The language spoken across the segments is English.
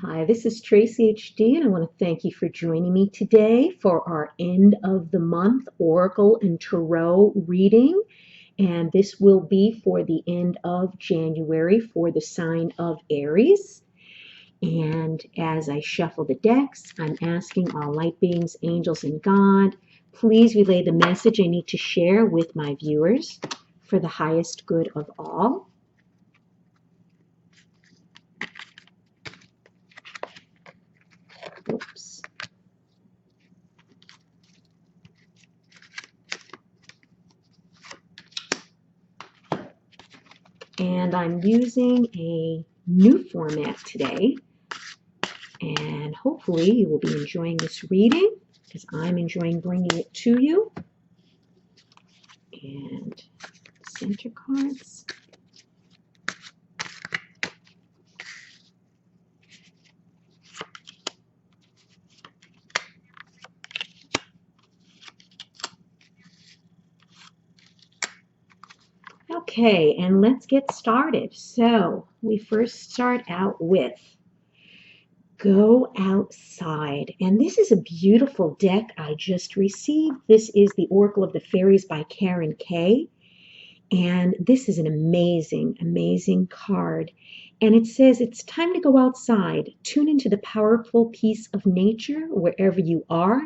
Hi, this is Tracy HD, and I want to thank you for joining me today for our end of the month Oracle and Tarot reading. And this will be for the end of January for the sign of Aries. And as I shuffle the decks, I'm asking all light beings, angels, and God, please relay the message I need to share with my viewers for the highest good of all. Oops. And I'm using a new format today, and hopefully you will be enjoying this reading because I'm enjoying bringing it to you. And center cards. Okay, and let's get started. So we first start out with Go Outside. And this is a beautiful deck I just received. This is the Oracle of the Fairies by Karen Kay. And this is an amazing, amazing card. And it says it's time to go outside, tune into the powerful peace of nature wherever you are,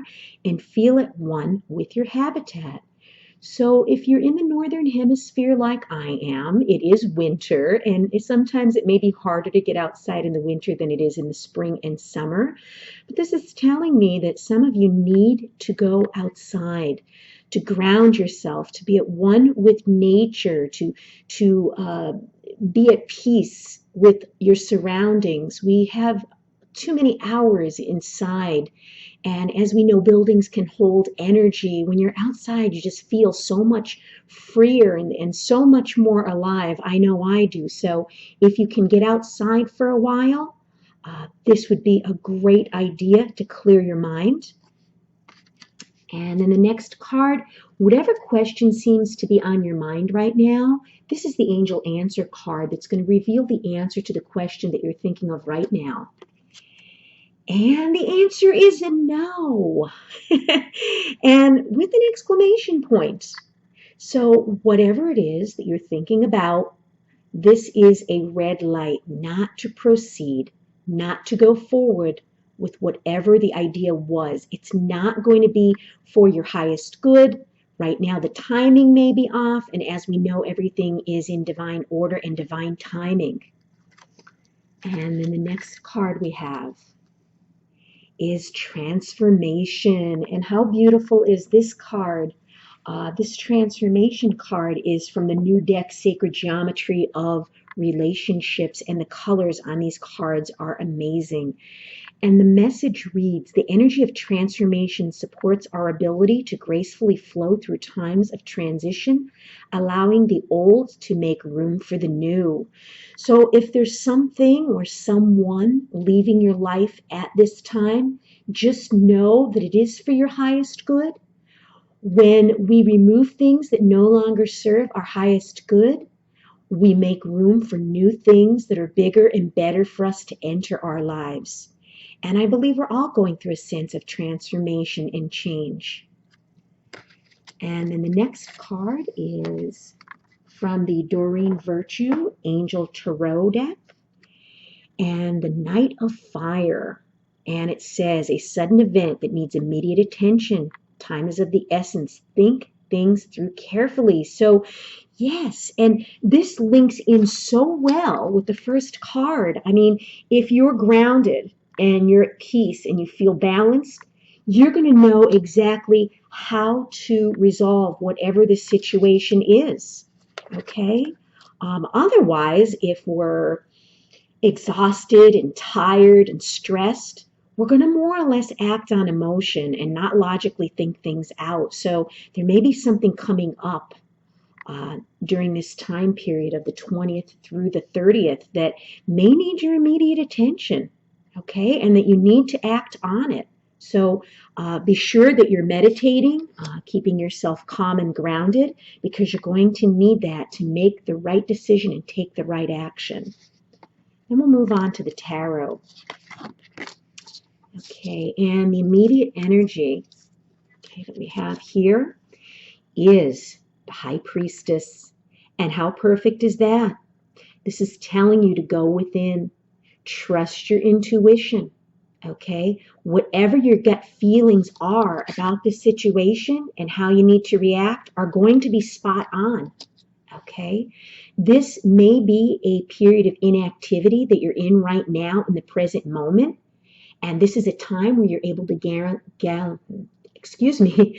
and feel at one with your habitat. So if you're in the northern hemisphere like I am, it is winter, and sometimes it may be harder to get outside in the winter than it is in the spring and summer. But this is telling me that some of you need to go outside, to ground yourself, to be at one with nature, to be at peace with your surroundings. We have too many hours inside. And as we know, buildings can hold energy. When you're outside, you just feel so much freer and so much more alive. I know I do. So if you can get outside for a while, this would be a great idea to clear your mind. And then the next card, whatever question seems to be on your mind right now, this is the angel answer card that's going to reveal the answer to the question that you're thinking of right now. And the answer is a no. And with an exclamation point. So whatever it is that you're thinking about, this is a red light not to proceed, not to go forward with whatever the idea was. It's not going to be for your highest good. Right now, the timing may be off, and as we know, everything is in divine order and divine timing. And then the next card we have is transformation. And how beautiful is this card? This transformation card is from the new deck, Sacred Geometry of Relationships, and the colors on these cards are amazing. And the message reads, the energy of transformation supports our ability to gracefully flow through times of transition, allowing the old to make room for the new. So if there's something or someone leaving your life at this time, just know that it is for your highest good. When we remove things that no longer serve our highest good, we make room for new things that are bigger and better for us to enter our lives. And I believe we're all going through a sense of transformation and change. And then the next card is from the Doreen Virtue Angel Tarot deck. And the Knight of Fire. And it says, a sudden event that needs immediate attention. Time is of the essence. Think things through carefully. So yes, and this links in so well with the first card. I mean, if you're grounded and you're at peace and you feel balanced, you're going to know exactly how to resolve whatever the situation is. Okay? Otherwise, if we're exhausted and tired and stressed, we're going to more or less act on emotion and not logically think things out. So there may be something coming up during this time period of the 20th through the 30th that may need your immediate attention, okay, and that you need to act on it. So be sure that you're meditating, keeping yourself calm and grounded, because you're going to need that to make the right decision and take the right action. Then we'll move on to the tarot. Okay, and the immediate energy, okay, that we have here is the High Priestess. And how perfect is that? This is telling you to go within, trust your intuition, okay? Whatever your gut feelings are about this situation and how you need to react are going to be spot on, okay? This may be a period of inactivity that you're in right now in the present moment, and this is a time where you're able to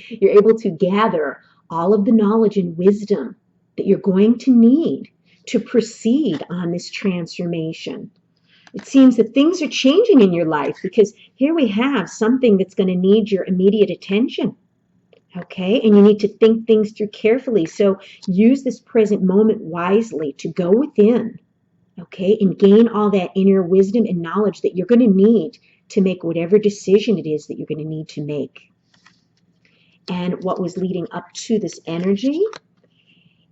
you're able to gather all of the knowledge and wisdom that you're going to need to proceed on this transformation. It seems that things are changing in your life because here we have something that's going to need your immediate attention. Okay, and you need to think things through carefully. So use this present moment wisely to go within, okay, and gain all that inner wisdom and knowledge that you're going to need to make whatever decision it is that you're going to need to make. And what was leading up to this energy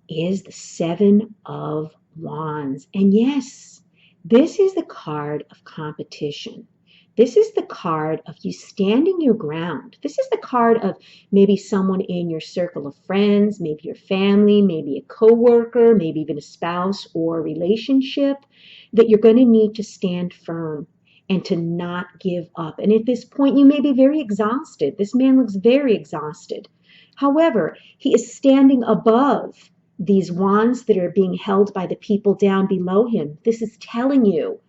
is the Seven of Wands. And yes, this is the card of competition. This is the card of you standing your ground. This is the card of maybe someone in your circle of friends, maybe your family, maybe a coworker, maybe even a spouse or a relationship that you're going to need to stand firm and to not give up. And at this point, you may be very exhausted. This man looks very exhausted. However, he is standing above these wands that are being held by the people down below him. This is telling you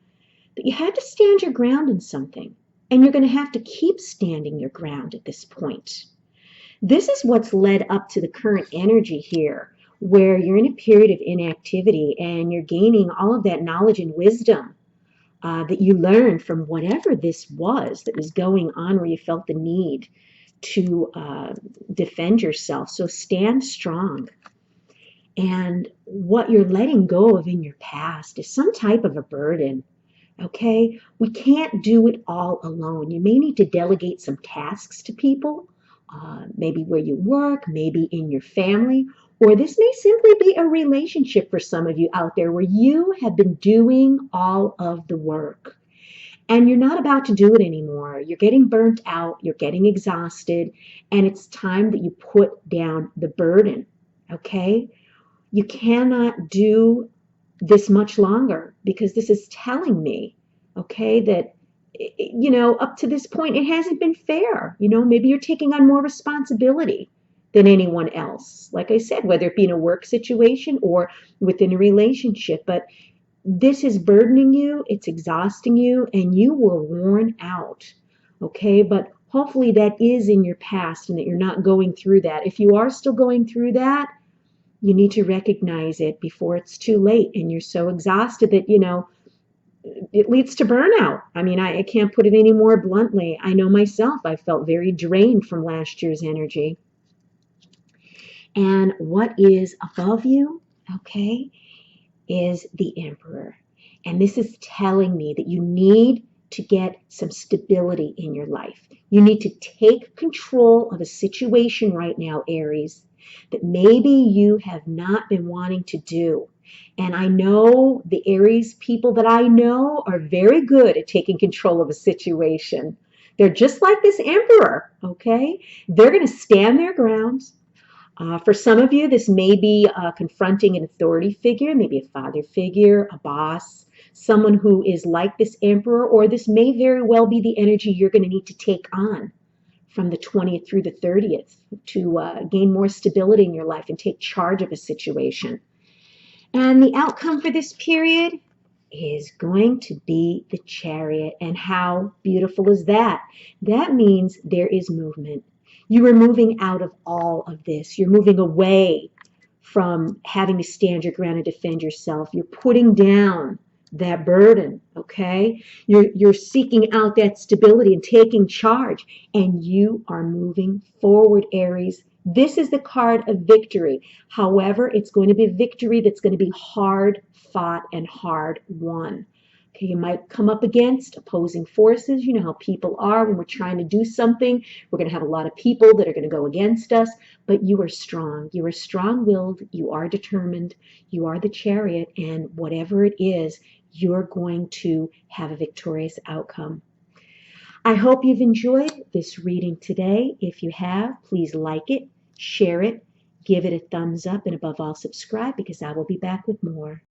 that you had to stand your ground in something, and you're going to have to keep standing your ground at this point. This is what's led up to the current energy here, where you're in a period of inactivity and you're gaining all of that knowledge and wisdom that you learned from whatever this was that was going on, where you felt the need to defend yourself. So stand strong. And what you're letting go of in your past is some type of a burden. Okay, we can't do it all alone. You may need to delegate some tasks to people, maybe where you work, maybe in your family, or this may simply be a relationship for some of you out there where you have been doing all of the work and you're not about to do it anymore. You're getting burnt out, you're getting exhausted, and it's time that you put down the burden. Okay, you cannot do this much longer because this is telling me, okay, that, up to this point, it hasn't been fair. Maybe you're taking on more responsibility than anyone else. Like I said, whether it be in a work situation or within a relationship, but this is burdening you, it's exhausting you, and you were worn out, okay? But hopefully that is in your past and that you're not going through that. If you are still going through that, you need to recognize it before it's too late and you're so exhausted that, it leads to burnout. I mean, I can't put it any more bluntly. I know myself, I felt very drained from last year's energy. And what is above you, okay, is the Emperor. And this is telling me that you need to get some stability in your life. You need to take control of a situation right now, Aries, that maybe you have not been wanting to do. And I know the Aries people that I know are very good at taking control of a situation. They're just like this Emperor, okay? They're going to stand their ground. For some of you, this may be confronting an authority figure, maybe a father figure, a boss, someone who is like this Emperor, or this may very well be the energy you're going to need to take on from the 20th through the 30th to gain more stability in your life and take charge of a situation. And the outcome for this period is going to be the Chariot. And how beautiful is that? That means there is movement. You are moving out of all of this. You're moving away from having to stand your ground and defend yourself. You're putting down that burden, okay? You're seeking out that stability and taking charge, and you are moving forward, Aries. This is the card of victory. However, it's going to be a victory that's going to be hard fought and hard won. Okay, you might come up against opposing forces. You know how people are when we're trying to do something. We're going to have a lot of people that are going to go against us, but you are strong. You are strong-willed. You are determined. You are the Chariot, and whatever it is, you're going to have a victorious outcome. I hope you've enjoyed this reading today. If you have, please like it, share it, give it a thumbs up, and above all, subscribe because I will be back with more.